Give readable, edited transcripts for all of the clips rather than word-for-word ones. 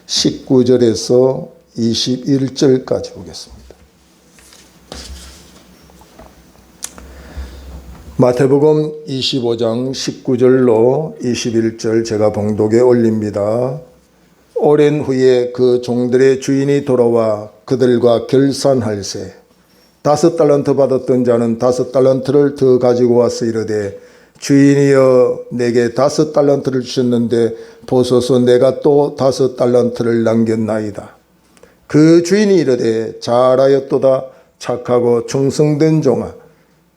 19절에서 21절까지 보겠습니다. 마태복음 25장 19절로 21절 제가 봉독에 올립니다. 오랜 후에 그 종들의 주인이 돌아와 그들과 결산할세 5달란트 받았던 자는 5달란트를 더 가지고 와서 이르되 주인이여 내게 5달란트를 주셨는데 보소서 내가 또 5달란트를 남겼나이다. 그 주인이 이르되 잘하였도다 착하고 충성된 종아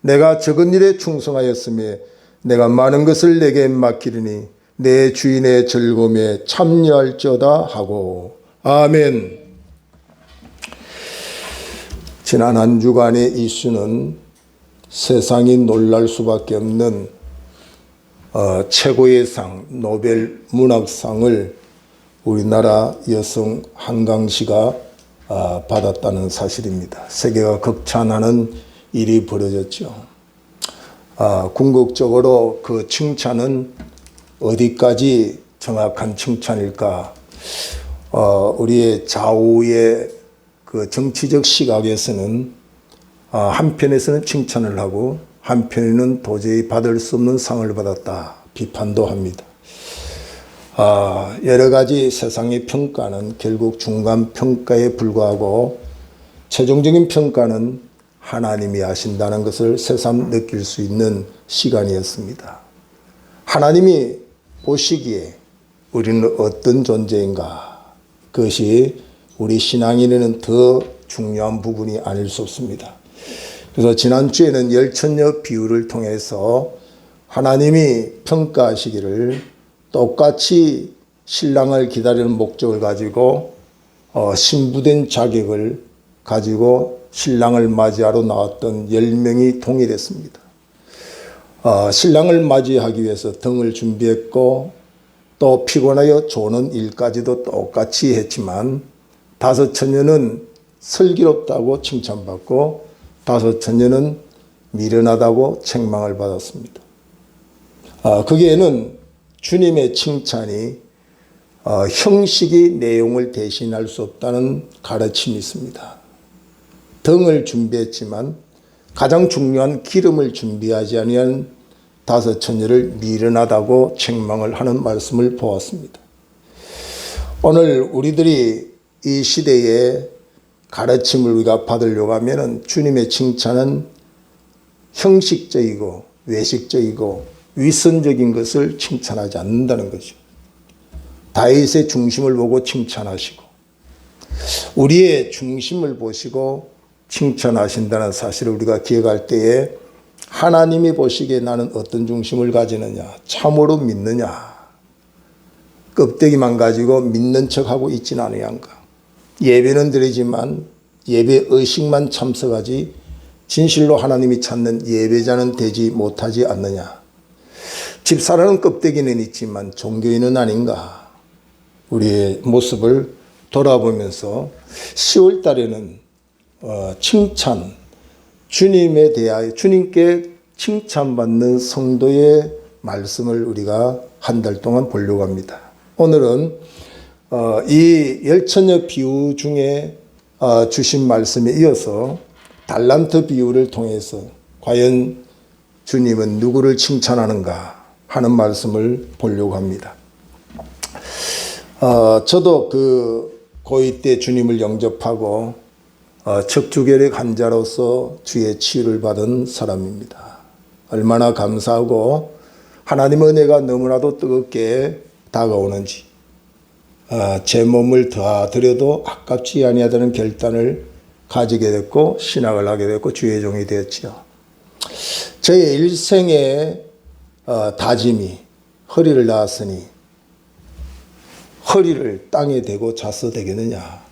내가 적은 일에 충성하였으며 내가 많은 것을 내게 맡기리니 내 주인의 즐거움에 참여할지어다 하고. 아멘. 지난 한 주간의 이슈는 세상이 놀랄 수밖에 없는 최고의 상 노벨 문학상을 우리나라 여성 한강씨가 받았다는 사실입니다. 세계가 극찬하는 일이 벌어졌죠. 궁극적으로 그 칭찬은 어디까지 정확한 칭찬일까? 우리의 좌우의 그 정치적 시각에서는 한편에서는 칭찬을 하고 한편에는 도저히 받을 수 없는 상을 받았다 비판도 합니다. 여러 가지 세상의 평가는 결국 중간 평가에 불과하고 최종적인 평가는 하나님이 하신다는 것을 새삼 느낄 수 있는 시간이었습니다. 하나님이 보시기에 우리는 어떤 존재인가? 그것이 우리 신앙인에는 더 중요한 부분이 아닐 수 없습니다. 그래서 지난주에는 열처녀 비유를 통해서 하나님이 평가하시기를 똑같이 신랑을 기다리는 목적을 가지고 신부된 자격을 가지고 신랑을 맞이하러 나왔던 10명이 동일했습니다. 신랑을 맞이하기 위해서 등을 준비했고 또 피곤하여 조는 일까지도 똑같이 했지만 5 처녀는 슬기롭다고 칭찬받고 5 처녀는 미련하다고 책망을 받았습니다. 거기에는 주님의 칭찬이 형식이 내용을 대신할 수 없다는 가르침이 있습니다. 등을 준비했지만 가장 중요한 기름을 준비하지 아니한 5 처녀를 미련하다고 책망을 하는 말씀을 보았습니다. 오늘 우리들이 이 시대에 가르침을 우리가 받으려고 하면 주님의 칭찬은 형식적이고 외식적이고 위선적인 것을 칭찬하지 않는다는 거죠. 다윗의 중심을 보고 칭찬하시고 우리의 중심을 보시고 칭찬하신다는 사실을 우리가 기억할 때에 하나님이 보시기에 나는 어떤 중심을 가지느냐, 참으로 믿느냐, 껍데기만 가지고 믿는 척하고 있지는 아니한가. 예배는 드리지만 예배 의식만 참석하지 진실로 하나님이 찾는 예배자는 되지 못하지 않느냐. 집사라는 껍데기는 있지만 종교인은 아닌가. 우리의 모습을 돌아보면서 10월 달에는 칭찬, 주님에 대하여 주님께 칭찬받는 성도의 말씀을 우리가 한 달 동안 보려고 합니다. 오늘은 이 열처녀 비유 중에 주신 말씀에 이어서 달란트 비유를 통해서 과연 주님은 누구를 칭찬하는가 하는 말씀을 보려고 합니다. 저도 그 고2 때 주님을 영접하고 척추결핵 환자로서 주의 치유를 받은 사람입니다. 얼마나 감사하고 하나님의 은혜가 너무나도 뜨겁게 다가오는지 제 몸을 다 드려도 아깝지 아니하다는 결단을 가지게 됐고 신학을 하게 됐고 주의 종이 되었죠. 저의 일생의 다짐이 허리를 낳았으니 허리를 땅에 대고 자서 되겠느냐.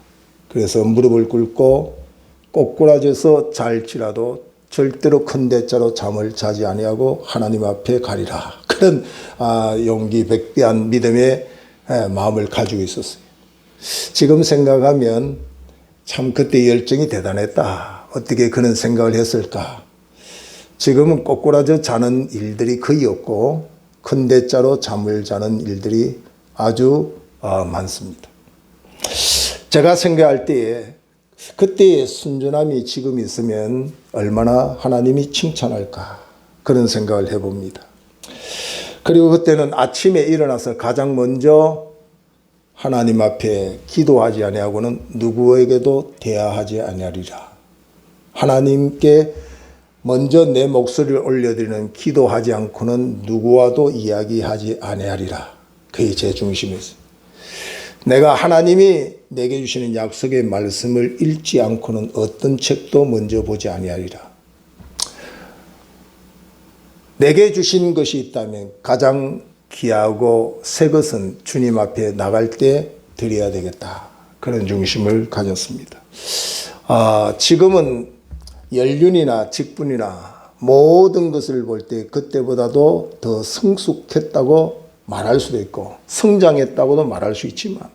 그래서 무릎을 꿇고 꼬꾸라져서 잘지라도 절대로 큰 대자로 잠을 자지 아니하고 하나님 앞에 가리라. 그런 용기 백배한 믿음의 마음을 가지고 있었어요. 지금 생각하면 참 그때 열정이 대단했다. 어떻게 그런 생각을 했을까. 지금은 꼬꾸라져 자는 일들이 거의 없고 큰 대자로 잠을 자는 일들이 아주 많습니다. 제가 생각할 때에 그때의 순전함이 지금 있으면 얼마나 하나님이 칭찬할까 그런 생각을 해봅니다. 그리고 그때는 아침에 일어나서 가장 먼저 하나님 앞에 기도하지 아니하고는 누구에게도 대화하지 아니하리라. 하나님께 먼저 내 목소리를 올려드리는 기도하지 않고는 누구와도 이야기하지 아니하리라. 그게 제 중심이었어요. 내가 하나님이 내게 주시는 약속의 말씀을 읽지 않고는 어떤 책도 먼저 보지 아니하리라. 내게 주신 것이 있다면 가장 귀하고 새 것은 주님 앞에 나갈 때 드려야 되겠다. 그런 중심을 가졌습니다. 지금은 연륜이나 직분이나 모든 것을 볼 때 그때보다도 더 성숙했다고 말할 수도 있고 성장했다고도 말할 수 있지만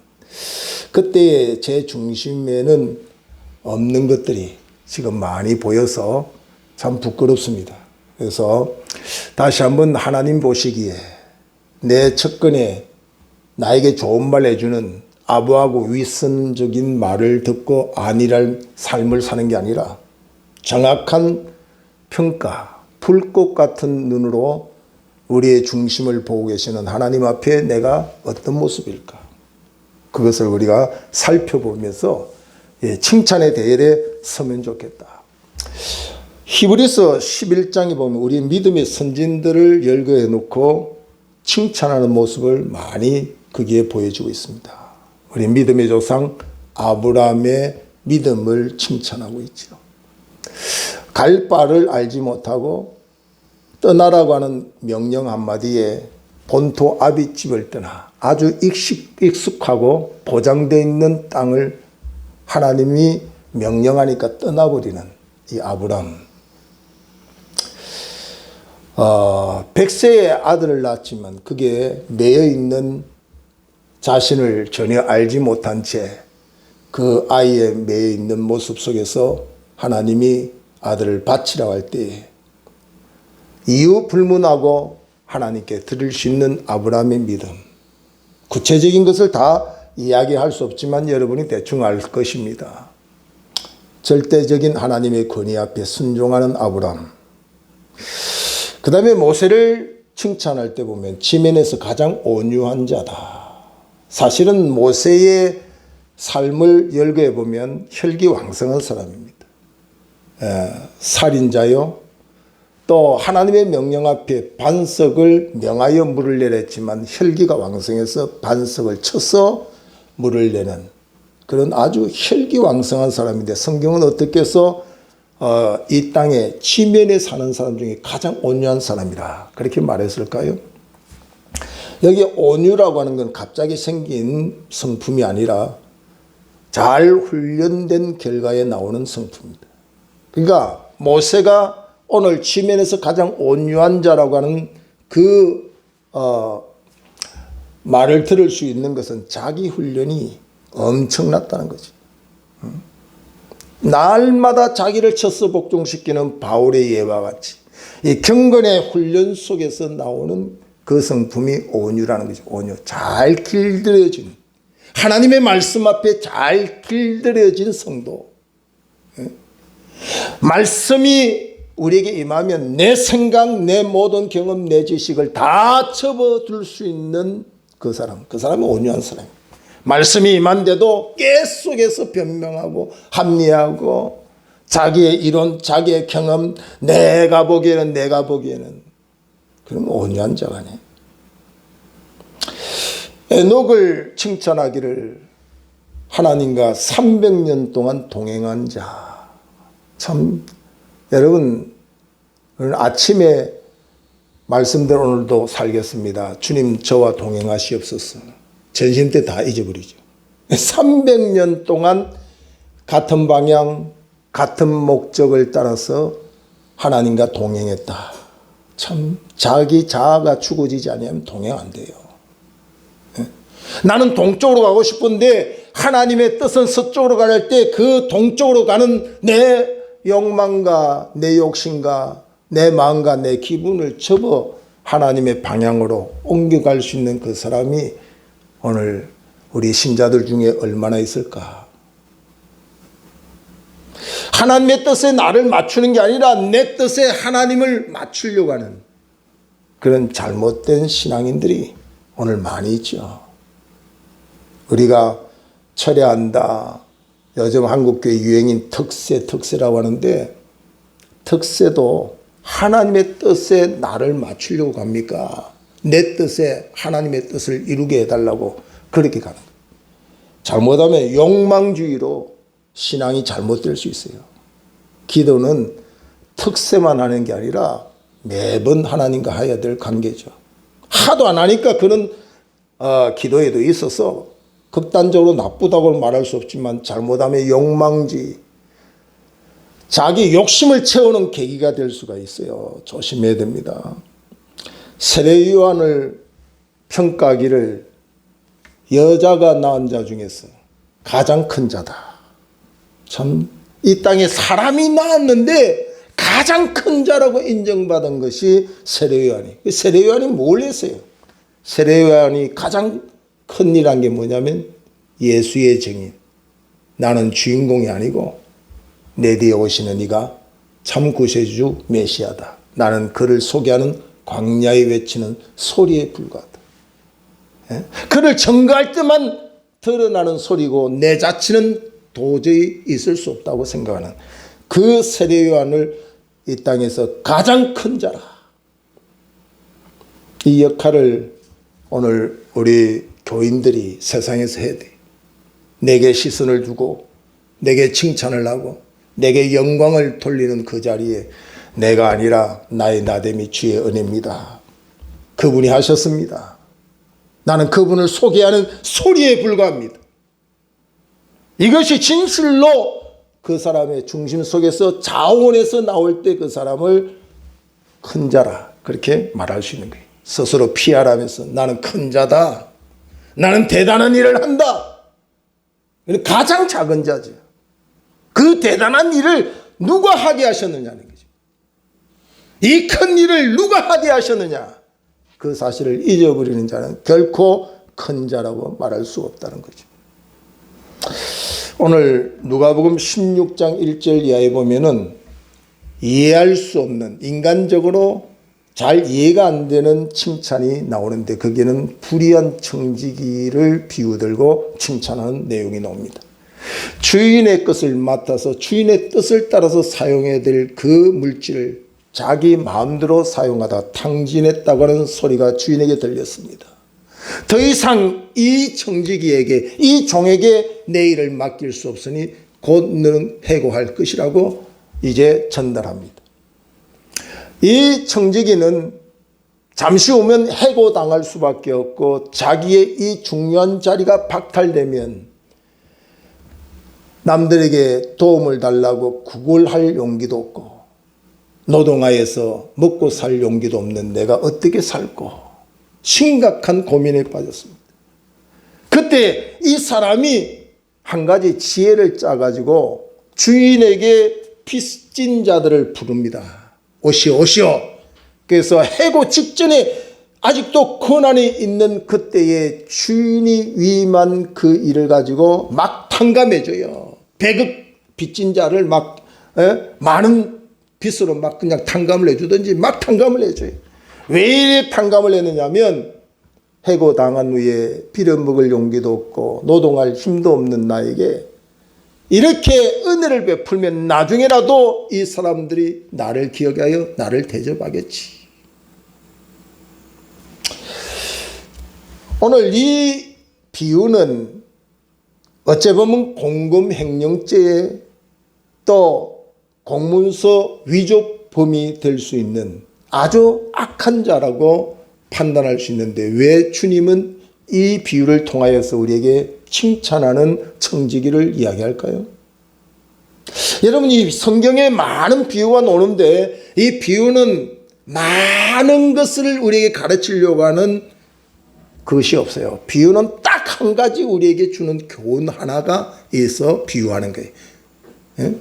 그때의 제 중심에는 없는 것들이 지금 많이 보여서 참 부끄럽습니다. 그래서 다시 한번 하나님 보시기에 내 측근에 나에게 좋은 말 해주는 아부하고 위선적인 말을 듣고 안일할 삶을 사는 게 아니라 정확한 평가, 불꽃 같은 눈으로 우리의 중심을 보고 계시는 하나님 앞에 내가 어떤 모습일까? 그것을 우리가 살펴보면서 칭찬의 대열에 서면 좋겠다. 히브리서 11장에 보면 우리 믿음의 선진들을 열거해 놓고 칭찬하는 모습을 많이 거기에 보여주고 있습니다. 우리 믿음의 조상 아브라함의 믿음을 칭찬하고 있죠. 갈 바를 알지 못하고 떠나라고 하는 명령 한마디에 본토 아비집을 떠나 아주 익숙하고 보장되어 있는 땅을 하나님이 명령하니까 떠나버리는 이 아브라함. 100세의 아들을 낳았지만 그게 매여 있는 자신을 전혀 알지 못한 채 그 아이의 매여 있는 모습 속에서 하나님이 아들을 바치라고 할 때 이유 불문하고 하나님께 드릴 수 있는 아브라함의 믿음. 구체적인 것을 다 이야기할 수 없지만 여러분이 대충 알 것입니다. 절대적인 하나님의 권위 앞에 순종하는 아브라함. 그 다음에 모세를 칭찬할 때 보면 지면에서 가장 온유한 자다. 사실은 모세의 삶을 열거해 보면 혈기왕성한 사람입니다. 살인자요. 또 하나님의 명령 앞에 반석을 명하여 물을 내렸지만 혈기가 왕성해서 반석을 쳐서 물을 내는 그런 아주 혈기왕성한 사람인데 성경은 어떻게 해서 이 땅에 지면에 사는 사람 중에 가장 온유한 사람이라 그렇게 말했을까요? 여기 온유라고 하는 건 갑자기 생긴 성품이 아니라 잘 훈련된 결과에 나오는 성품입니다. 그러니까 모세가 오늘 지면에서 가장 온유한 자라고 하는 그 말을 들을 수 있는 것은 자기 훈련이 엄청났다는 거지. 날마다 자기를 쳐서 복종시키는 바울의 예와 같이 이 경건의 훈련 속에서 나오는 그 성품이 온유라는 거죠. 온유. 잘 길들여진 하나님의 말씀 앞에 잘 길들여진 성도. 말씀이 우리에게 임하면 내 생각, 내 모든 경험, 내 지식을 다 접어둘 수 있는 그 사람. 그 사람은 온유한 사람이에요. 말씀이 임한데도 깨 속에서 변명하고 합리하고 자기의 이론, 자기의 경험, 내가 보기에는 그럼 온유한 자가네. 에녹을 칭찬하기를 하나님과 300년 동안 동행한 자. 참 여러분 오늘 아침에 말씀대로 오늘도 살겠습니다. 주님 저와 동행하시옵소서. 전신 때 다 잊어버리죠. 300년 동안 같은 방향 같은 목적을 따라서 하나님과 동행했다. 참 자기 자아가 죽어지지 않으면 동행 안 돼요. 나는 동쪽으로 가고 싶은데 하나님의 뜻은 서쪽으로 갈 때 그 동쪽으로 가는 내 욕망과 내 욕심과 내 마음과 내 기분을 접어 하나님의 방향으로 옮겨갈 수 있는 그 사람이 오늘 우리 신자들 중에 얼마나 있을까? 하나님의 뜻에 나를 맞추는 게 아니라 내 뜻에 하나님을 맞추려고 하는 그런 잘못된 신앙인들이 오늘 많이 있죠. 우리가 철야한다. 요즘 한국교회 유행인 특세라고 하는데, 특세도 하나님의 뜻에 나를 맞추려고 합니까? 내 뜻에 하나님의 뜻을 이루게 해달라고 그렇게 가는 거예요. 잘못하면 욕망주의로 신앙이 잘못될 수 있어요. 기도는 특세만 하는 게 아니라 매번 하나님과 해야 될 관계죠. 하도 안 하니까 그런 기도에도 있어서 극단적으로 나쁘다고 말할 수 없지만, 잘못하면 욕망주의, 자기 욕심을 채우는 계기가 될 수가 있어요. 조심해야 됩니다. 세례 요한을 평가하기를 여자가 낳은 자 중에서 가장 큰 자다. 참, 이 땅에 사람이 낳았는데 가장 큰 자라고 인정받은 것이 세례 요한이. 세례 요한이 뭘 했어요? 세례 요한이 가장 큰 일한 게 뭐냐면 예수의 증인. 나는 주인공이 아니고 내 뒤에 오시는 이가 참 구세주 메시아다. 나는 그를 소개하는 광야에 외치는 소리에 불과하다. 그를 증거할 때만 드러나는 소리고 내 자체는 도저히 있을 수 없다고 생각하는 그 세례 요한을 이 땅에서 가장 큰 자라. 이 역할을 오늘 우리 교인들이 세상에서 해야 돼. 내게 시선을 두고 내게 칭찬을 하고 내게 영광을 돌리는 그 자리에 내가 아니라 나의 나됨이 주의 은혜입니다. 그분이 하셨습니다. 나는 그분을 소개하는 소리에 불과합니다. 이것이 진실로 그 사람의 중심 속에서 자원에서 나올 때 그 사람을 큰 자라 그렇게 말할 수 있는 거예요. 스스로 피하라면서 나는 큰 자다. 나는 대단한 일을 한다. 가장 작은 자죠. 그 대단한 일을 누가 하게 하셨느냐는 거죠. 이 큰 일을 누가 하게 하셨느냐. 그 사실을 잊어버리는 자는 결코 큰 자라고 말할 수 없다는 거죠. 오늘 누가복음 16장 1절 이하에 보면은 이해할 수 없는, 인간적으로 잘 이해가 안 되는 칭찬이 나오는데, 거기에는 불의한 청지기를 비유들고 칭찬하는 내용이 나옵니다. 주인의 것을 맡아서 주인의 뜻을 따라서 사용해야 될 그 물질을 자기 마음대로 사용하다 탕진했다고 하는 소리가 주인에게 들렸습니다. 더 이상 이 청지기에게, 이 종에게 내 일을 맡길 수 없으니 곧 너는 해고할 것이라고 이제 전달합니다. 이 청지기는 잠시 후면 해고당할 수밖에 없고, 자기의 이 중요한 자리가 박탈되면 남들에게 도움을 달라고 구걸할 용기도 없고, 노동하에서 먹고 살 용기도 없는 내가 어떻게 살고, 심각한 고민에 빠졌습니다. 그때 이 사람이 한 가지 지혜를 짜가지고 주인에게 빚진 자들을 부릅니다. 오시오. 그래서 해고 직전에 아직도 고난이 있는 그때에 주인이 위임한 그 일을 가지고 막 탕감해줘요. 배급 빚진 자를 막 많은 빚으로 막 그냥 탕감을 해주든지 막 탕감을 해줘요. 왜 이렇게 탕감을 했느냐면, 해고당한 후에 빌어먹을 용기도 없고 노동할 힘도 없는 나에게 이렇게 은혜를 베풀면 나중에라도 이 사람들이 나를 기억하여 나를 대접하겠지. 오늘 이 비유는 어째 보면 공금횡령죄에 또 공문서 위조범이 될 수 있는 아주 악한 자라고 판단할 수 있는데, 왜 주님은 이 비유를 통하여서 우리에게 칭찬하는 청지기를 이야기할까요? 여러분, 이 성경에 많은 비유가 나오는데 이 비유는 많은 것을 우리에게 가르치려고 하는 것이 없어요. 비유는 딱 한 가지 우리에게 주는 교훈 하나가 있어 비유하는 거예요.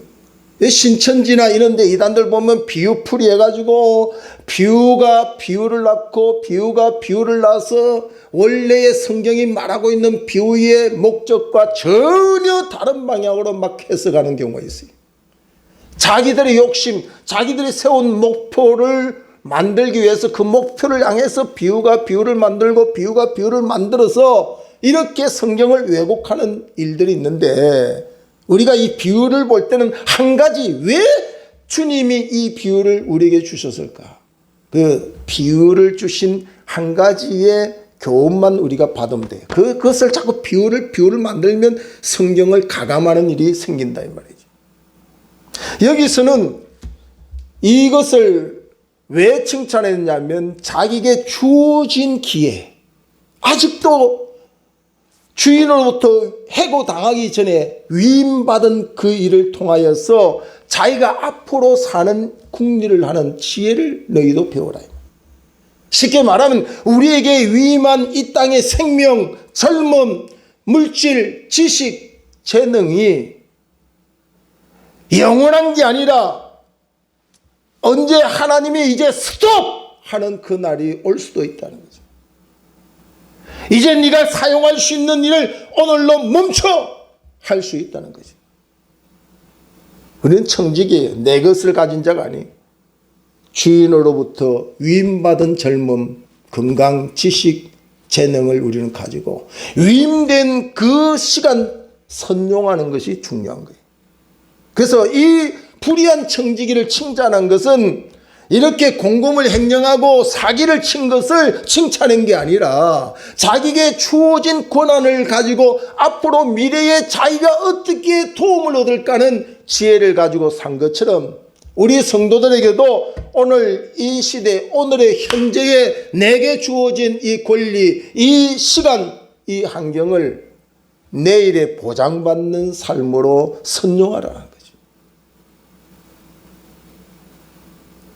신천지나 이런 데 이단들 보면 비유풀이 해가지고 비유가 비유를 낳고 비유가 비유를 낳아서 원래의 성경이 말하고 있는 비유의 목적과 전혀 다른 방향으로 막 해석하는 경우가 있어요. 자기들의 욕심, 자기들이 세운 목표를 만들기 위해서 그 목표를 향해서 비유가 비유를 만들고 비유가 비유를 만들어서 이렇게 성경을 왜곡하는 일들이 있는데, 우리가 이 비유를 볼 때는 한 가지, 왜 주님이 이 비유를 우리에게 주셨을까? 그 비유를 주신 한 가지의 교훈만 우리가 받으면 돼요. 그것을 자꾸 비유를 만들면 성경을 가감하는 일이 생긴다 이 말이죠. 여기서는 이것을 왜 칭찬했냐면, 자기에게 주어진 기회, 아직도 주인으로부터 해고당하기 전에 위임받은 그 일을 통하여서 자기가 앞으로 사는 국리를 하는 지혜를 너희도 배워라. 쉽게 말하면 우리에게 위임한 이 땅의 생명, 젊음, 물질, 지식, 재능이 영원한 게 아니라 언제 하나님이 이제 스톱! 하는 그 날이 올 수도 있다는 거죠. 이제 네가 사용할 수 있는 일을 오늘로 멈춰! 할 수 있다는 거죠. 우리는 청직이에요. 내 것을 가진 자가 아니에요. 주인으로부터 위임받은 젊음, 건강, 지식, 재능을 우리는 가지고 위임된 그 시간 선용하는 것이 중요한 거예요. 그래서 이 불의한 청지기를 칭찬한 것은 이렇게 공금을 횡령하고 사기를 친 것을 칭찬한 게 아니라 자기에게 주어진 권한을 가지고 앞으로 미래에 자기가 어떻게 도움을 얻을까는 지혜를 가지고 산 것처럼, 우리 성도들에게도 오늘 이 시대, 오늘의 현재에 내게 주어진 이 권리, 이 시간, 이 환경을 내일에 보장받는 삶으로 선용하라는 거죠.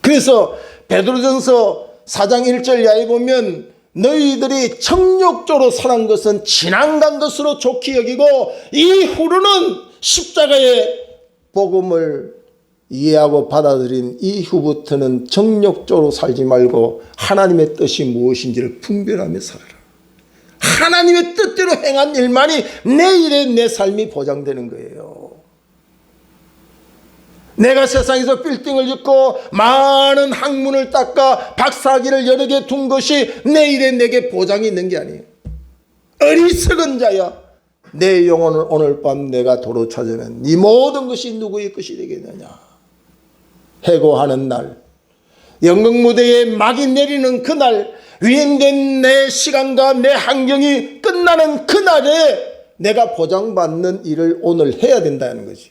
그래서 베드로전서 4장 1절 이하에 보면, 너희들이 정욕적으로 살한 것은 지나간 것으로 좋게 여기고 이후로는 십자가의 복음을 이해하고 받아들인 이후부터는 정욕적으로 살지 말고 하나님의 뜻이 무엇인지를 분별하며 살아라. 하나님의 뜻대로 행한 일만이 내일의 내 삶이 보장되는 거예요. 내가 세상에서 빌딩을 짓고 많은 학문을 닦아 박사학위를 여러 개 둔 것이 내일에 내게 보장이 있는 게 아니에요. 어리석은 자야, 내 영혼을 오늘 밤 내가 도로 찾으면 네 모든 것이 누구의 것이 되겠느냐. 해고하는 날, 연극무대에 막이 내리는 그날, 위임된 내 시간과 내 환경이 끝나는 그날에 내가 보장받는 일을 오늘 해야 된다는 거죠.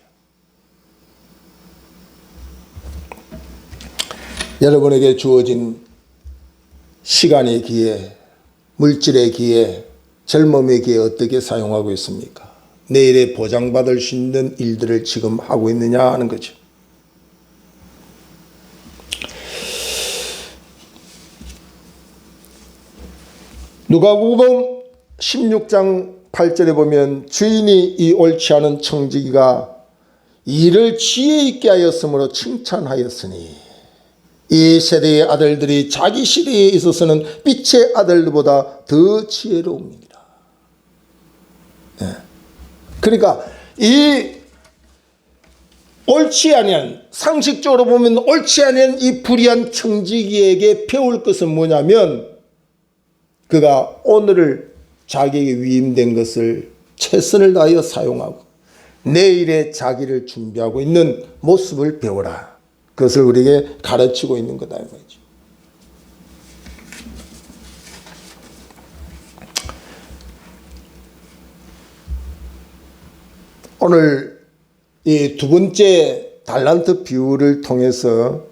여러분에게 주어진 시간의 기회, 물질의 기회, 젊음의 기회 어떻게 사용하고 있습니까? 내일에 보장받을 수 있는 일들을 지금 하고 있느냐 하는 거죠. 누가복음 16장 8절에 보면, 주인이 이 옳지 않은 청지기가 일을 지혜 있게 하였으므로 칭찬하였으니 이 세대의 아들들이 자기 시대에 있어서는 빛의 아들보다 더 지혜로웁니다. 네. 그러니까 이 옳지 않은, 상식적으로 보면 옳지 않은 이 불의한 청지기에게 배울 것은 뭐냐면, 그가 오늘을 자기에게 위임된 것을 최선을 다하여 사용하고 내일의 자기를 준비하고 있는 모습을 배워라. 그것을 우리에게 가르치고 있는 거다 이거죠. 오늘 이 두 번째 달란트 비유를 통해서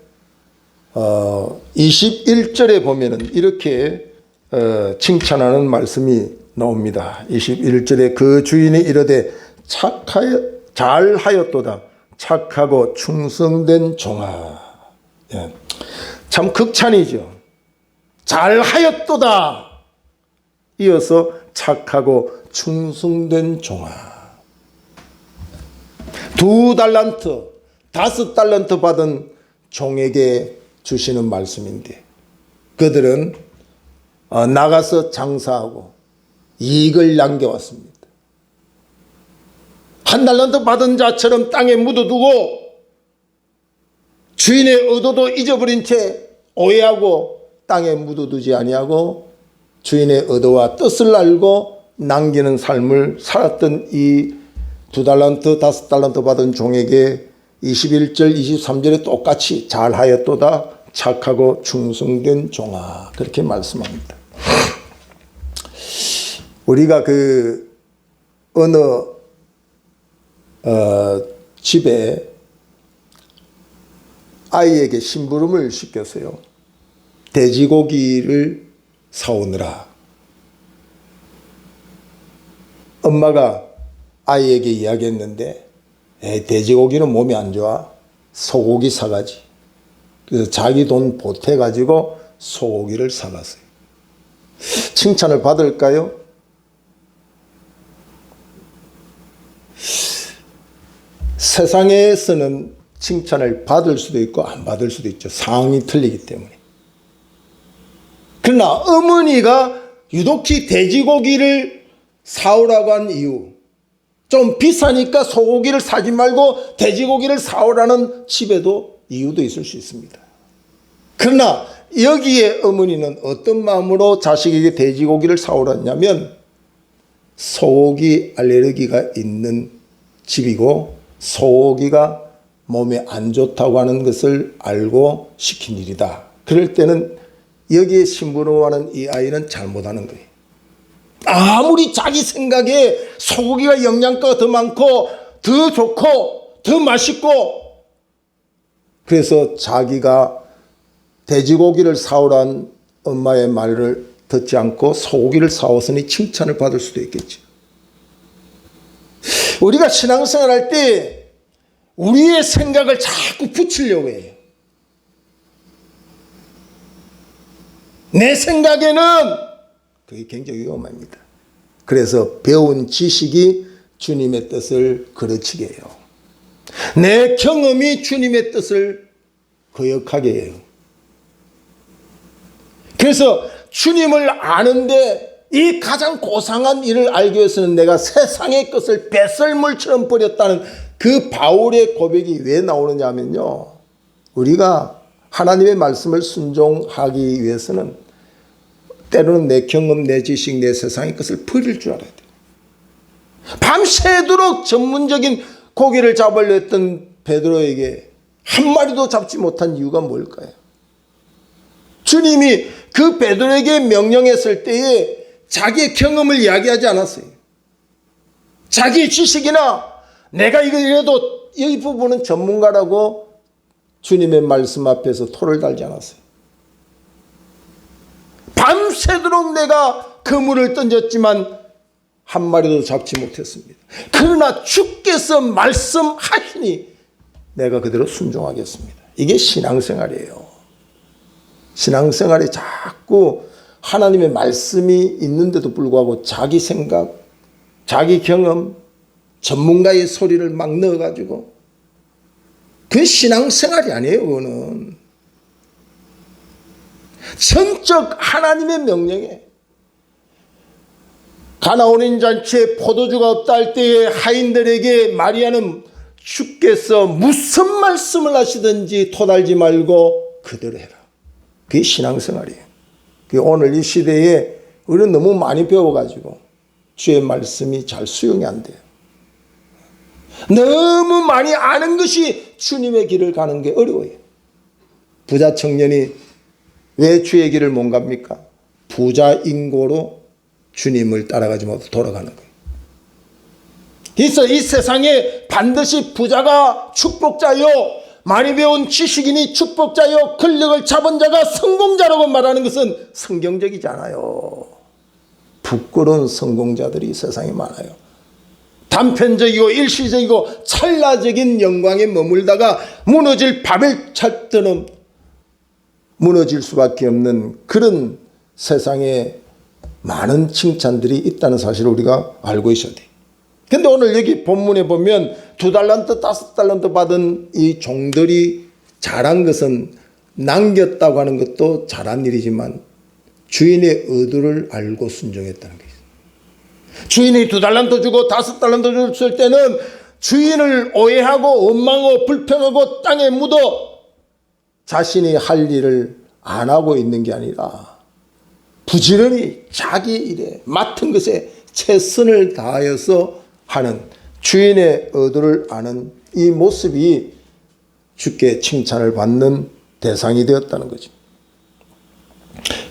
21절에 보면은 이렇게 칭찬하는 말씀이 나옵니다. 21절에 그 주인이 이르되 잘하였도다. 착하고 충성된 종아. 예. 참 극찬이죠. 잘하였도다. 이어서 착하고 충성된 종아. 2 달란트, 5달란트 받은 종에게 주시는 말씀인데, 그들은 나가서 장사하고 이익을 남겨왔습니다. 1달란트 받은 자처럼 땅에 묻어두고 주인의 의도도 잊어버린 채 오해하고 땅에 묻어두지 아니하고 주인의 의도와 뜻을 알고 남기는 삶을 살았던 이 2달란트, 5달란트 받은 종에게 21절, 23절에 똑같이 잘하였도다 착하고 충성된 종아, 그렇게 말씀합니다. 우리가 어느 집에 아이에게 심부름을 시켰어요. 돼지고기를 사오느라. 엄마가 아이에게 이야기했는데, 돼지고기는 몸에 안 좋아. 소고기 사가지. 그래서 자기 돈 보태가지고 소고기를 사갔어요. 칭찬을 받을까요? 세상에서는 칭찬을 받을 수도 있고 안 받을 수도 있죠. 상황이 틀리기 때문에. 그러나 어머니가 유독히 돼지고기를 사오라고 한 이유, 좀 비싸니까 소고기를 사지 말고 돼지고기를 사오라는 집에도 이유도 있을 수 있습니다. 그러나 여기에 어머니는 어떤 마음으로 자식에게 돼지고기를 사오랐냐면, 소고기 알레르기가 있는 집이고 소고기가 몸에 안 좋다고 하는 것을 알고 시킨 일이다. 그럴 때는 여기에 심부름하는 이 아이는 잘못하는 거예요. 아무리 자기 생각에 소고기가 영양가가 더 많고 더 좋고 더 맛있고, 그래서 자기가 돼지고기를 사오란 엄마의 말을 듣지 않고 소고기를 사왔으니 칭찬을 받을 수도 있겠죠. 우리가 신앙생활 할 때 우리의 생각을 자꾸 붙이려고 해요. 내 생각에는, 그게 굉장히 위험합니다. 그래서 배운 지식이 주님의 뜻을 거르치게 해요. 내 경험이 주님의 뜻을 거역하게 해요. 그래서 주님을 아는데 이 가장 고상한 일을 알기 위해서는 내가 세상의 것을 배설물처럼 버렸다는 그 바울의 고백이 왜 나오느냐 하면요, 우리가 하나님의 말씀을 순종하기 위해서는 때로는 내 경험, 내 지식, 내 세상의 것을 버릴 줄 알아야 돼요. 밤새도록 전문적인 고기를 잡으려 했던 베드로에게 한 마리도 잡지 못한 이유가 뭘까요? 주님이 그 베드로에게 명령했을 때에 자기의 경험을 이야기하지 않았어요. 자기의 지식이나 내가 이거 이래도 이 부분은 전문가라고 주님의 말씀 앞에서 토를 달지 않았어요. 밤새도록 내가 그물을 던졌지만 한 마리도 잡지 못했습니다. 그러나 주께서 말씀하시니 내가 그대로 순종하겠습니다. 이게 신앙생활이에요. 신앙생활에 자꾸 하나님의 말씀이 있는데도 불구하고 자기 생각, 자기 경험, 전문가의 소리를 막 넣어가지고, 그게 신앙생활이 아니에요. 그거는 전적 하나님의 명령에, 가나오는 잔치에 포도주가 없다 할 때에 하인들에게 마리아는 주께서 무슨 말씀을 하시든지 토달지 말고 그대로 해라. 그게 신앙생활이에요. 오늘 이 시대에 우리는 너무 많이 배워가지고 주의 말씀이 잘 수용이 안 돼요. 너무 많이 아는 것이 주님의 길을 가는 게 어려워요. 부자 청년이 왜 주의 길을 못 갑니까? 부자 인고로 주님을 따라가지 못하고 돌아가는 거예요. 그래서 이 세상에 반드시 부자가 축복자요, 많이 배운 지식인이 축복자요, 권력을 잡은 자가 성공자라고 말하는 것은 성경적이지 않아요. 부끄러운 성공자들이 세상에 많아요. 단편적이고 일시적이고 찰나적인 영광에 머물다가 무너질 바벨 탑처럼 무너질 수밖에 없는 그런 세상에 많은 칭찬들이 있다는 사실을 우리가 알고 있어야 돼요. 근데 오늘 여기 본문에 보면 2달란트 5달란트 받은 이 종들이 잘한 것은 남겼다고 하는 것도 잘한 일이지만 주인의 의도를 알고 순종했다는 것이죠. 주인이 2달란트 주고 5달란트 줬을 때는 주인을 오해하고 원망하고 불평하고 땅에 묻어 자신이 할 일을 안 하고 있는 게 아니라 부지런히 자기 일에 맡은 것에 최선을 다하여서 하는 주인의 의도를 아는 이 모습이 주께 칭찬을 받는 대상이 되었다는 거죠.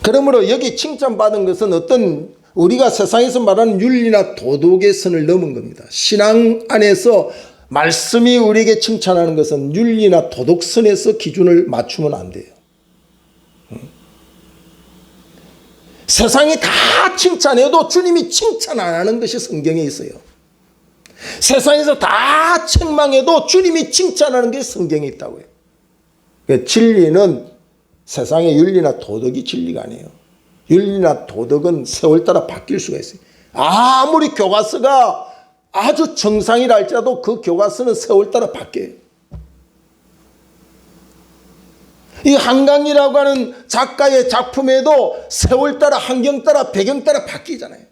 그러므로 여기 칭찬받은 것은 어떤 우리가 세상에서 말하는 윤리나 도덕의 선을 넘은 겁니다. 신앙 안에서 말씀이 우리에게 칭찬하는 것은 윤리나 도덕선에서 기준을 맞추면 안 돼요. 세상이 다 칭찬해도 주님이 칭찬 안 하는 것이 성경에 있어요. 세상에서 다 책망해도 주님이 칭찬하는 게 성경에 있다고요. 진리는 세상의 윤리나 도덕이 진리가 아니에요. 윤리나 도덕은 세월 따라 바뀔 수가 있어요. 아무리 교과서가 아주 정상이라 할지라도 그 교과서는 세월 따라 바뀌어요. 이 한강이라고 하는 작가의 작품에도 세월 따라 환경 따라 배경 따라 바뀌잖아요.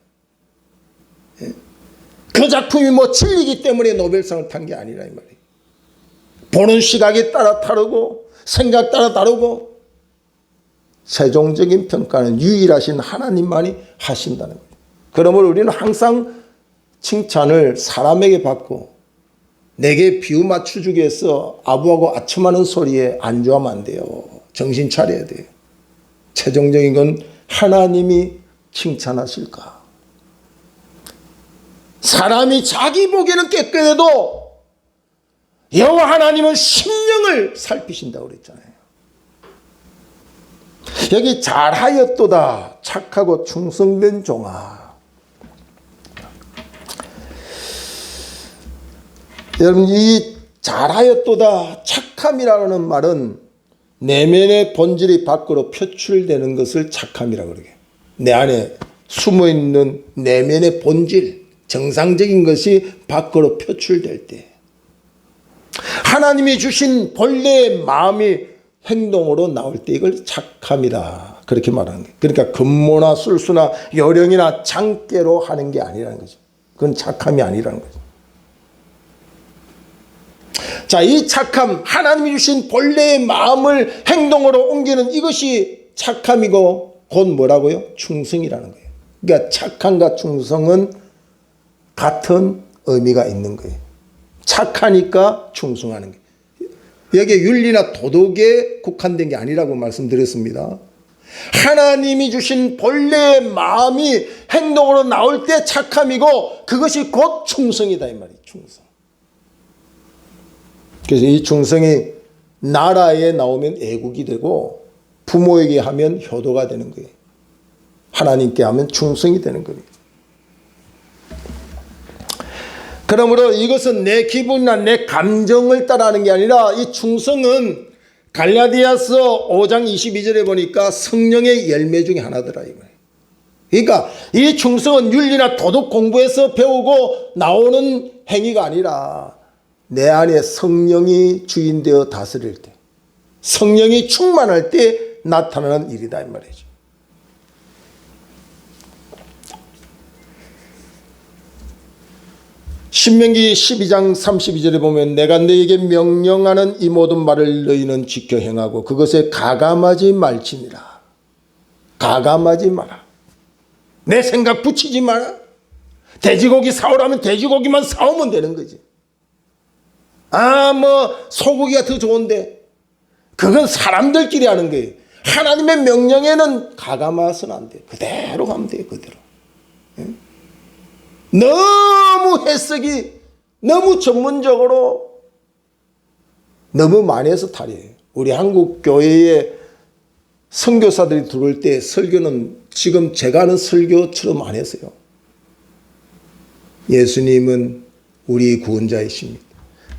그 작품이 뭐 진리이기 때문에 노벨상을 탄 게 아니라 이 말이에요. 보는 시각에 따라 다르고 생각 따라 다르고 최종적인 평가는 유일하신 하나님만이 하신다는 거예요. 그러므로 우리는 항상 칭찬을 사람에게 받고 내게 비유 맞춰주기 위해서 아부하고 아첨하는 소리에 안주하면 안 돼요. 정신 차려야 돼요. 최종적인 건 하나님이 칭찬하실까. 사람이 자기 보기에는 깨끗해도 여호와 하나님은 심령을 살피신다고 그랬잖아요. 여기 잘하였도다 착하고 충성된 종아. 여러분 이 잘하였도다 착함이라는 말은 내면의 본질이 밖으로 표출되는 것을 착함이라고 그래요. 내 안에 숨어있는 내면의 본질 정상적인 것이 밖으로 표출될 때 하나님이 주신 본래의 마음이 행동으로 나올 때 이걸 착함이다 그렇게 말하는 거예요. 그러니까 금모나 술수나 요령이나 장깨로 하는 게 아니라는 거죠. 그건 착함이 아니라는 거죠. 자, 이 착함 하나님이 주신 본래의 마음을 행동으로 옮기는 이것이 착함이고 곧 뭐라고요? 충성이라는 거예요. 그러니까 착함과 충성은 같은 의미가 있는 거예요. 착하니까 충성하는 거예요. 여기에 윤리나 도덕에 국한된 게 아니라고 말씀드렸습니다. 하나님이 주신 본래의 마음이 행동으로 나올 때 착함이고 그것이 곧 충성이다 이 말이에요. 충성. 그래서 이 충성이 나라에 나오면 애국이 되고 부모에게 하면 효도가 되는 거예요. 하나님께 하면 충성이 되는 겁니다. 그러므로 이것은 내 기분이나 내 감정을 따라하는 게 아니라 이 충성은 갈라디아서 5장 22절에 보니까 성령의 열매 중에 하나더라 이 말이에요. 그러니까 이 충성은 윤리나 도덕 공부에서 배우고 나오는 행위가 아니라 내 안에 성령이 주인되어 다스릴 때 성령이 충만할 때 나타나는 일이다 이 말이죠. 신명기 12장 32절에 보면 내가 너에게 명령하는 이 모든 말을 너희는 지켜 행하고 그것에 가감하지 말지니라. 가감하지 마라. 내 생각 붙이지 마라. 돼지고기 사오라면 돼지고기만 사오면 되는 거지. 소고기가 더 좋은데 그건 사람들끼리 하는 거예요. 하나님의 명령에는 가감해서는 안 돼요. 그대로 가면 돼요. 그대로. 너무 해석이 너무 전문적으로 너무 많이 해서 탈이에요. 우리 한국 교회에 선교사들이 들어올 때 설교는 지금 제가 하는 설교처럼 안 했어요. 예수님은 우리 구원자이십니다.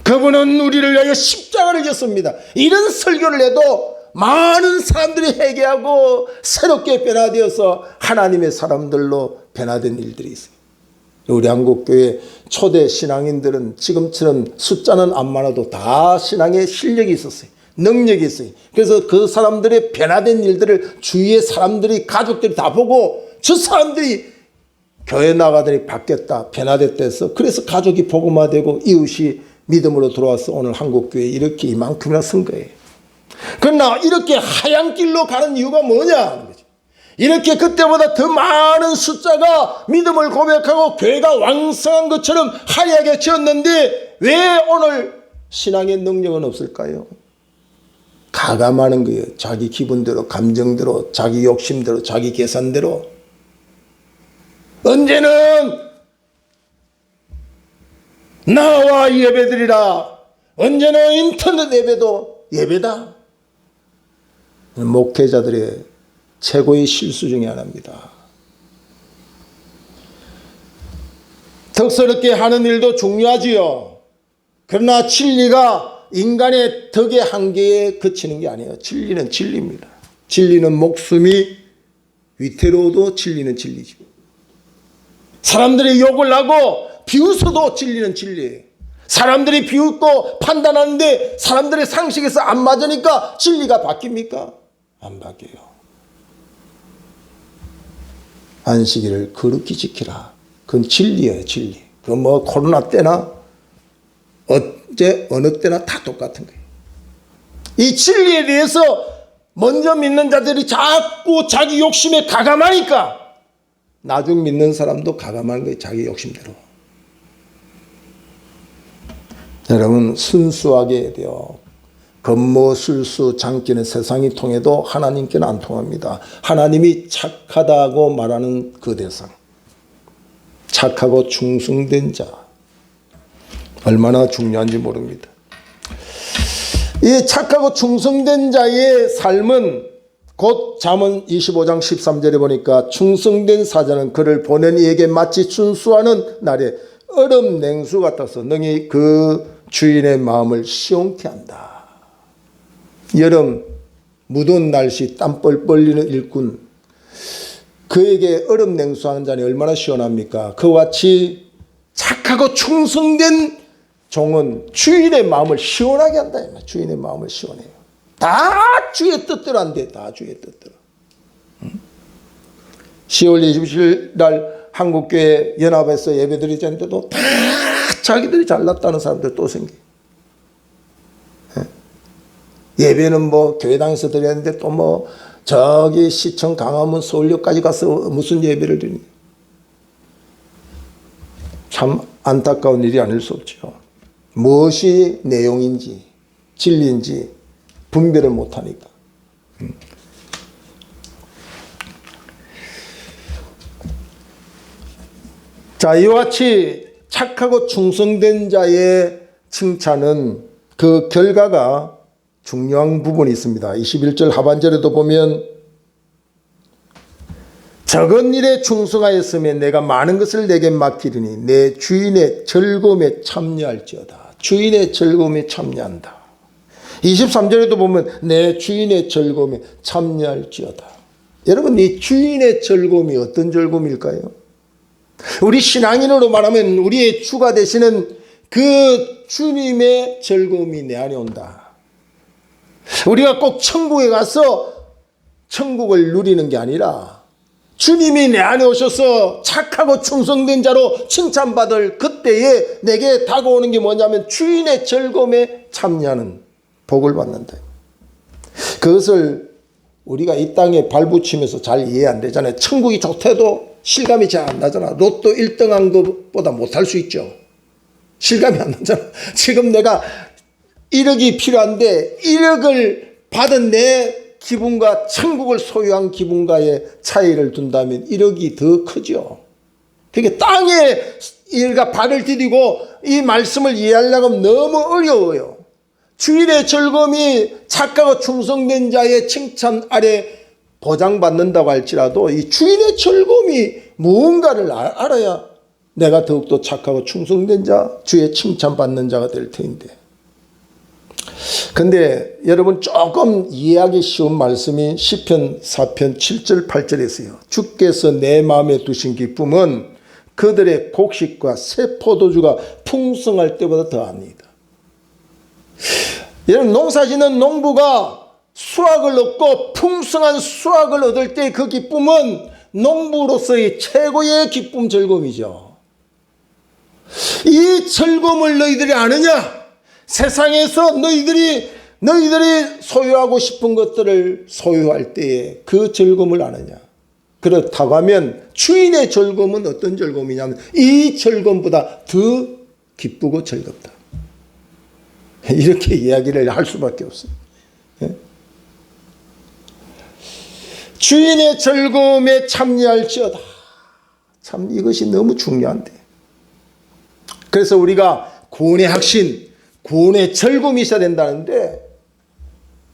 그분은 우리를 위하여 십자가를 졌습니다. 이런 설교를 해도 많은 사람들이 회개하고 새롭게 변화되어서 하나님의 사람들로 변화된 일들이 있어요. 우리 한국교회 초대 신앙인들은 지금처럼 숫자는 안 많아도 다 신앙에 실력이 있었어요. 능력이 있어요. 그래서 그 사람들의 변화된 일들을 주위의 사람들이, 가족들이 다 보고 저 사람들이 교회 나가더니 바뀌었다, 변화됐다 해서, 그래서 가족이 복음화되고 이웃이 믿음으로 들어와서 오늘 한국교회 이렇게 이만큼이나 쓴 거예요. 그러나 이렇게 하얀 길로 가는 이유가 뭐냐 하는 거죠. 이렇게 그때보다 더 많은 숫자가 믿음을 고백하고 교회가 왕성한 것처럼 화려하게 지었는데 왜 오늘 신앙의 능력은 없을까요? 가감하는 거예요. 자기 기분대로, 감정대로, 자기 욕심대로, 자기 계산대로. 언제는 나와 예배드리라, 언제는 인터넷 예배도 예배다. 목회자들의 최고의 실수 중에 하나입니다. 덕스럽게 하는 일도 중요하지요. 그러나 진리가 인간의 덕의 한계에 그치는 게 아니에요. 진리는 진리입니다. 진리는 목숨이 위태로워도 진리는 진리죠. 사람들이 욕을 하고 비웃어도 진리는 진리예요. 사람들이 비웃고 판단하는데 사람들의 상식에서 안 맞으니까 진리가 바뀝니까? 안 바뀌어요. 안식일을 거룩히 지키라. 그건 진리예요, 진리. 그건 뭐 코로나 때나 어제 어느 때나 다 똑같은 거예요. 이 진리에 대해서 먼저 믿는 자들이 자꾸 자기 욕심에 가감하니까 나중 믿는 사람도 가감하는 거예요, 자기 욕심대로. 여러분, 순수하게 해야 돼요. 겉모술수 장기는 세상이 통해도 하나님께는 안 통합니다. 하나님이 착하다고 말하는 그 대상, 착하고 충성된 자, 얼마나 중요한지 모릅니다. 이 착하고 충성된 자의 삶은 곧 잠언 25장 13절에 보니까 충성된 사자는 그를 보낸 이에게 마치 순수하는 날에 얼음 냉수 같아서 능히 그 주인의 마음을 시원케 한다. 여름 무더운 날씨 땀 뻘뻘 흘리는 일꾼, 그에게 얼음 냉수하는 잔이 얼마나 시원합니까? 그와 같이 착하고 충성된 종은 주인의 마음을 시원하게 한다. 주인의 마음을 시원해요. 다 주의 뜻대로 안 돼. 다 주의 뜻대로. 10월 27일 날 한국교회 연합에서 예배드리자는데도 다 자기들이 잘났다는 사람들 또 생겨요. 예배는 뭐 교회당에서 드렸는데 또 뭐 저기 시청 강화문 서울역까지 가서 무슨 예배를 드리니, 참 안타까운 일이 아닐 수 없죠. 무엇이 내용인지 진리인지 분별을 못하니까. 자, 이와 같이 착하고 충성된 자의 칭찬은 그 결과가 중요한 부분이 있습니다. 21절 하반절에도 보면 적은 일에 충성하였으면 내가 많은 것을 내게 맡기리니 내 주인의 즐거움에 참여할지어다. 주인의 즐거움에 참여한다. 23절에도 보면 내 주인의 즐거움에 참여할지어다. 여러분, 이 주인의 즐거움이 어떤 즐거움일까요? 우리 신앙인으로 말하면 우리의 주가 되시는 그 주님의 즐거움이 내 안에 온다. 우리가 꼭 천국에 가서 천국을 누리는 게 아니라 주님이 내 안에 오셔서 착하고 충성된 자로 칭찬받을 그때에 내게 다가오는 게 뭐냐면 주인의 즐거움에 참여하는 복을 받는다. 그것을 우리가 이 땅에 발붙이면서 잘 이해 안 되잖아요. 천국이 좋대도 실감이 잘 안 나잖아. 로또 1등한 것보다 못할 수 있죠. 실감이 안 나잖아. 지금 내가 1억이 필요한데 1억을 받은 내 기분과 천국을 소유한 기분과의 차이를 둔다면 1억이 더 크죠. 그게 땅에 일가 발을 디디고 이 말씀을 이해하려고 하면 너무 어려워요. 주일의 즐거움이 착하고 충성된 자의 칭찬 아래 보장받는다고 할지라도 이 주인의 즐거움이 무언가를 알아야 내가 더욱더 착하고 충성된 자, 주의 칭찬받는 자가 될 터인데. 근데 여러분, 조금 이해하기 쉬운 말씀이 시편 4편 7절 8절에 있어요. 주께서 내 마음에 두신 기쁨은 그들의 곡식과 새 포도주가 풍성할 때보다 더합니다. 여러분, 농사짓는 농부가 수확을 얻고 풍성한 수확을 얻을 때 그 기쁨은 농부로서의 최고의 기쁨, 즐거움이죠. 이 즐거움을 너희들이 아느냐? 세상에서 너희들이 소유하고 싶은 것들을 소유할 때에 그 즐거움을 아느냐? 그렇다고 하면 주인의 즐거움은 어떤 즐거움이냐면 이 즐거움보다 더 기쁘고 즐겁다. 이렇게 이야기를 할 수밖에 없어요. 주인의 즐거움에 참여할지어다. 참 이것이 너무 중요한데. 그래서 우리가 구원의 확신, 구원의 즐거움이 있어야 된다는데,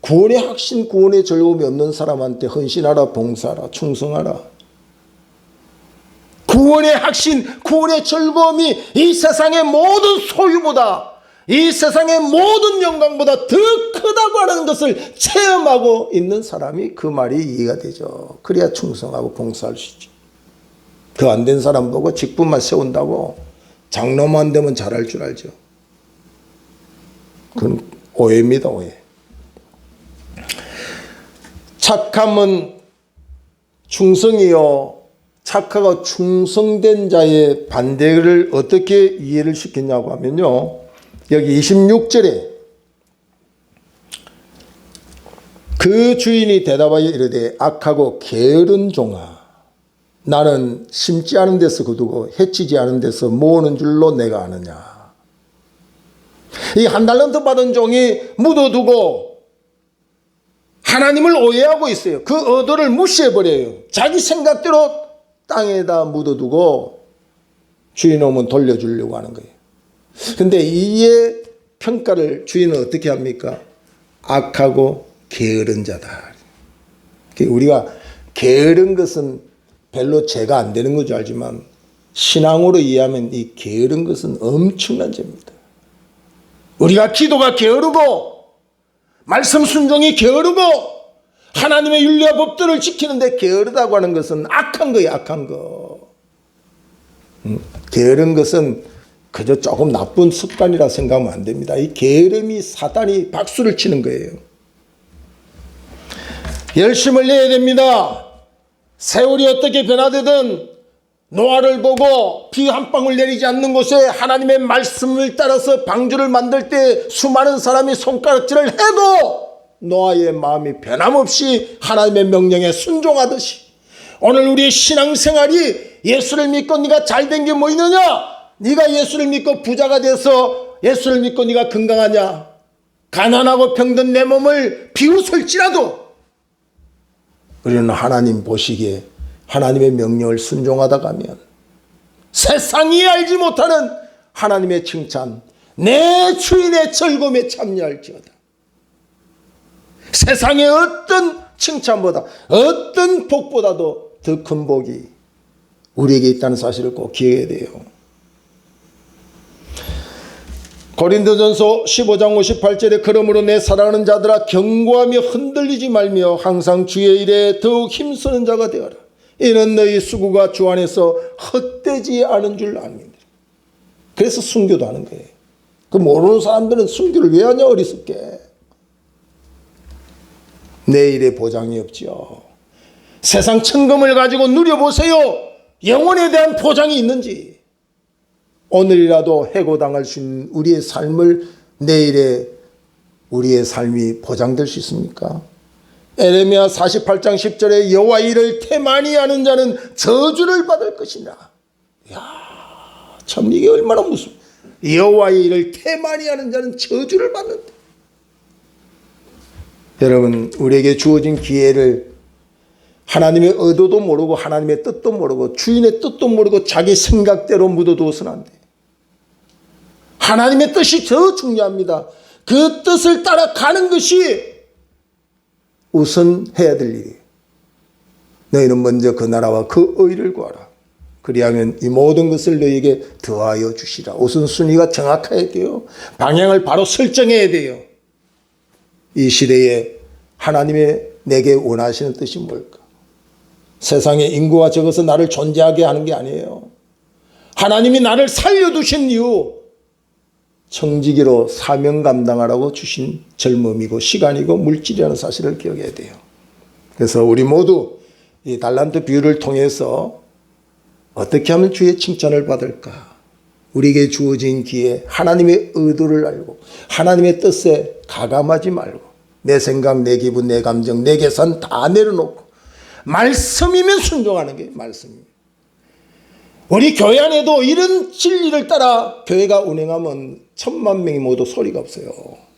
구원의 확신, 구원의 즐거움이 없는 사람한테 헌신하라, 봉사하라, 충성하라. 구원의 확신, 구원의 즐거움이 이 세상의 모든 소유보다, 이 세상의 모든 영광보다 더 크다고 하는 것을 체험하고 있는 사람이 그 말이 이해가 되죠. 그래야 충성하고 봉사할 수 있죠. 그 안 된 사람 보고 직분만 세운다고 장로만 되면 잘할 줄 알죠. 그건 오해입니다, 오해. 착함은 충성이요. 착하고 충성된 자의 반대를 어떻게 이해를 시켰냐고 하면요. 여기 26절에 그 주인이 대답하여 이르되 악하고 게으른 종아, 나는 심지 않은 데서 거두고 해치지 않은 데서 모으는 줄로 내가 아느냐. 이 한 달란트 받은 종이 묻어두고 하나님을 오해하고 있어요. 그 의도를 무시해버려요. 자기 생각대로 땅에다 묻어두고 주인 오면 돌려주려고 하는 거예요. 근데 이의 평가를 주인은 어떻게 합니까? 악하고 게으른 자다. 우리가 게으른 것은 별로 죄가 안 되는 건 줄 알지만 신앙으로 이해하면 이 게으른 것은 엄청난 죄입니다. 우리가 기도가 게으르고 말씀 순종이 게으르고 하나님의 윤리와 법들을 지키는데 게으르다고 하는 것은 악한 거예요. 악한 거. 게으른 것은 그저 조금 나쁜 습관이라 생각하면 안 됩니다. 이 게으름이 사단이 박수를 치는 거예요. 열심을 내야 됩니다. 세월이 어떻게 변화되든 노아를 보고 비 한 방울 내리지 않는 곳에 하나님의 말씀을 따라서 방주를 만들 때 수많은 사람이 손가락질을 해도 노아의 마음이 변함없이 하나님의 명령에 순종하듯이 오늘 우리의 신앙생활이 예수를 믿고 네가 잘된 게 뭐 있느냐? 네가 예수를 믿고 부자가 돼서 예수를 믿고 네가 건강하냐? 가난하고 병든 내 몸을 비웃을지라도 우리는 하나님 보시기에 하나님의 명령을 순종하다 가면 세상이 알지 못하는 하나님의 칭찬, 내 주인의 즐거움에 참여할지어다. 세상의 어떤 칭찬보다 어떤 복보다도 더 큰 복이 우리에게 있다는 사실을 꼭 기억해야 돼요. 고린도전서 15장 58절에 그러므로 내 사랑하는 자들아 견고하며 흔들리지 말며 항상 주의 일에 더욱 힘쓰는 자가 되어라. 이는 너희 수고가 주 안에서 헛되지 않은 줄 압니다. 그래서 순교도 하는 거예요. 그 모르는 사람들은 순교를 왜 하냐 어리석게. 내일의 보장이 없지요. 세상 천금을 가지고 누려보세요. 영혼에 대한 보장이 있는지. 오늘이라도 해고당할 수 있는 우리의 삶을 내일에 우리의 삶이 보장될 수 있습니까? 에레미야 48장 10절에 여호와 일을 태만히 하는 자는 저주를 받을 것이냐. 이야, 참 이게 얼마나 무슨 여호와의 일을 태만히 하는 자는 저주를 받는다. 여러분, 우리에게 주어진 기회를 하나님의 의도도 모르고 하나님의 뜻도 모르고 주인의 뜻도 모르고 자기 생각대로 묻어두어서는 안 돼. 하나님의 뜻이 더 중요합니다. 그 뜻을 따라가는 것이 우선 해야 될 일이에요. 너희는 먼저 그 나라와 그 의를 구하라. 그리하면 이 모든 것을 너희에게 더하여 주시라. 우선순위가 정확해야 돼요. 방향을 바로 설정해야 돼요. 이 시대에 하나님의 내게 원하시는 뜻이 뭘까? 세상의 인구가 적어서 나를 존재하게 하는 게 아니에요. 하나님이 나를 살려두신 이유 청지기로 사명 감당하라고 주신 젊음이고 시간이고 물질이라는 사실을 기억해야 돼요. 그래서 우리 모두 이 달란트 비유를 통해서 어떻게 하면 주의 칭찬을 받을까? 우리에게 주어진 기회 하나님의 의도를 알고 하나님의 뜻에 가감하지 말고 내 생각, 내 기분, 내 감정, 내 계산 다 내려놓고 말씀이면 순종하는 게 말씀입니다. 우리 교회 안에도 이런 진리를 따라 교회가 운행하면 10,000명이 모두 소리가 없어요.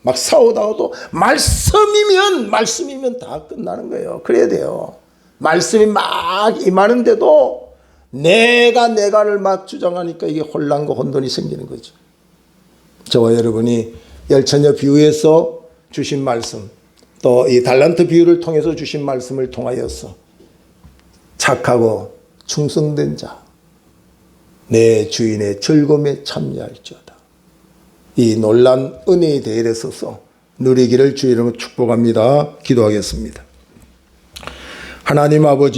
막 싸우다가도 말씀이면 다 끝나는 거예요. 그래야 돼요. 말씀이 막 임하는데도 내가를 막 주장하니까 이게 혼란과 혼돈이 생기는 거죠. 저와 여러분이 열처녀 비유에서 주신 말씀 또 이 달란트 비유를 통해서 주신 말씀을 통하여서 착하고 충성된 자 내 주인의 즐거움에 참여할지어다. 이 놀란 은혜의 대열에 서서 누리기를 주의 이름으로 축복합니다. 기도하겠습니다. 하나님 아버지